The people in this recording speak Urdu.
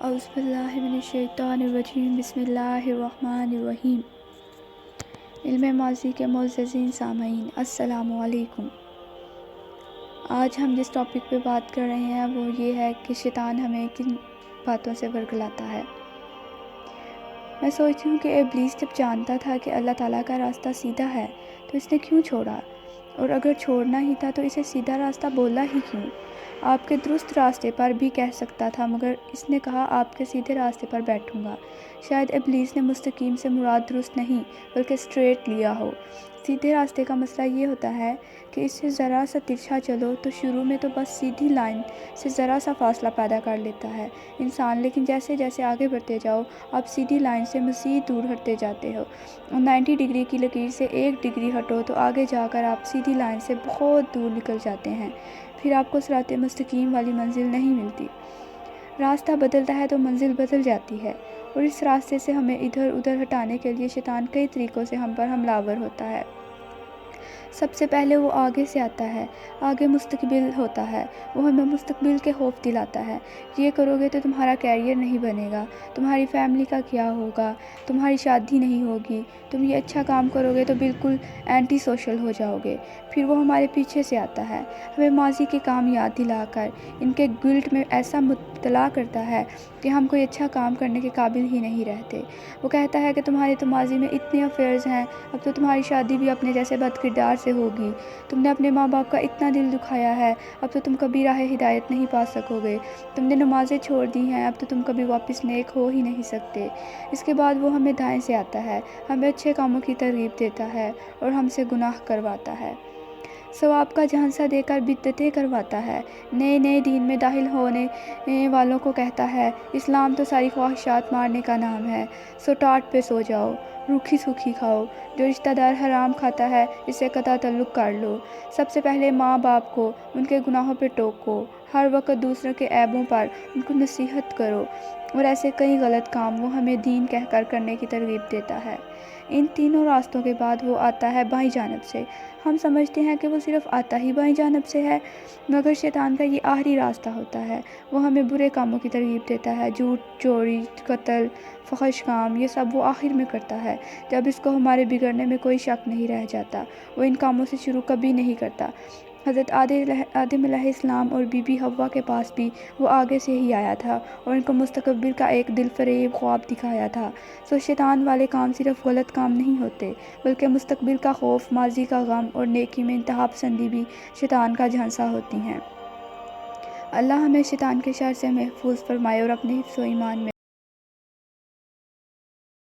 اعوذ باللہ من الشیطان الرجیم بسم اللہ الرحمن الرحیم۔ علم ماضی کے معززین سامعین السلام علیکم۔ آج ہم جس ٹاپک پہ بات کر رہے ہیں وہ یہ ہے کہ شیطان ہمیں کن باتوں سے ورگلاتا ہے۔ میں سوچتی ہوں کہ ابلیس جب جانتا تھا کہ اللہ تعالیٰ کا راستہ سیدھا ہے تو اس نے کیوں چھوڑا، اور اگر چھوڑنا ہی تھا تو اسے سیدھا راستہ بولا ہی کیوں؟ آپ کے درست راستے پر بھی کہہ سکتا تھا، مگر اس نے کہا آپ کے سیدھے راستے پر بیٹھوں گا۔ شاید ابلیس نے مستقیم سے مراد درست نہیں بلکہ اسٹریٹ لیا ہو۔ سیدھے راستے کا مسئلہ یہ ہوتا ہے کہ اس سے ذرا سا ترچھا چلو تو شروع میں تو بس سیدھی لائن سے ذرا سا فاصلہ پیدا کر لیتا ہے انسان، لیکن جیسے جیسے آگے بڑھتے جاؤ آپ سیدھی لائن سے مزید دور ہٹتے جاتے ہو، اور 90 ڈگری کی لکیر سے 1 ڈگری ہٹو تو آگے جا کر آپ سیدھی لائن سے بہت دور نکل جاتے ہیں۔ پھر آپ کو صراط مستقیم والی منزل نہیں ملتی۔ راستہ بدلتا ہے تو منزل بدل جاتی ہے، اور اس راستے سے ہمیں ادھر ادھر ہٹانے کے لیے شیطان کئی طریقوں سے ہم پر حملہ آور ہوتا ہے۔ سب سے پہلے وہ آگے سے آتا ہے، آگے مستقبل ہوتا ہے، وہ ہمیں مستقبل کے خوف دلاتا ہے۔ یہ کرو گے تو تمہارا کیریئر نہیں بنے گا، تمہاری فیملی کا کیا ہوگا، تمہاری شادی نہیں ہوگی، تم یہ اچھا کام کرو گے تو بالکل اینٹی سوشل ہو جاؤ گے۔ پھر وہ ہمارے پیچھے سے آتا ہے، ہمیں ماضی کے کام یاد دلا کر ان کے گلٹ میں ایسا مبتلا کرتا ہے کہ ہم کوئی اچھا کام کرنے کے قابل ہی نہیں رہتے۔ وہ کہتا ہے کہ تمہارے تو ماضی میں اتنے افیئرز ہیں، اب تو تمہاری شادی بھی اپنے جیسے بد کردار سے ہوگی، تم نے اپنے ماں باپ کا اتنا دل دکھایا ہے، اب تو تم کبھی راہ ہدایت نہیں پا سکو گے، تم نے نمازیں چھوڑ دی ہیں، اب تو تم کبھی واپس نیک ہو ہی نہیں سکتے۔ اس کے بعد وہ ہمیں دائیں سے آتا ہے، ہمیں اچھے کاموں کی ترغیب دیتا ہے اور ہم سے گناہ کرواتا ہے، ثواب کا جھانسا دے کر بدعتیں کرواتا ہے، نئے نئے دین میں داخل ہونے والوں کو کہتا ہے اسلام تو ساری خواہشات مارنے کا نام ہے، سو ٹاٹ پہ سو جاؤ، روکھی سوکھی کھاؤ، جو رشتہ دار حرام کھاتا ہے اس سے قطع تعلق کر لو، سب سے پہلے ماں باپ کو ان کے گناہوں پہ ٹوکو، ہر وقت دوسروں کے عیبوں پر ان کو نصیحت کرو، اور ایسے کئی غلط کام وہ ہمیں دین کہہ کر کرنے کی ترغیب دیتا ہے۔ ان تینوں راستوں کے بعد وہ آتا ہے بائیں جانب سے۔ ہم سمجھتے ہیں کہ وہ صرف آتا ہی بائیں جانب سے ہے، مگر شیطان کا یہ آخری راستہ ہوتا ہے۔ وہ ہمیں برے کاموں کی ترغیب دیتا ہے، جھوٹ، چوری، قتل، فحش کام، یہ سب وہ آخر میں کرتا ہے جب اس کو ہمارے بگڑنے میں کوئی شک نہیں رہ جاتا۔ وہ ان کاموں سے شروع کبھی نہیں کرتا۔ حضرت آدم علیہ السلام اور بی بی حوا کے پاس بھی وہ آگے سے ہی آیا تھا اور ان کو مستقبل کا ایک دل فریب خواب دکھایا تھا۔ سو شیطان والے کام صرف غلط کام نہیں ہوتے، بلکہ مستقبل کا خوف، ماضی کا غم اور نیکی میں انتہا پسندی بھی شیطان کا جھانسا ہوتی ہیں۔ اللہ ہمیں شیطان کے شر سے محفوظ فرمائے اور اپنے حفظ و ایمان میں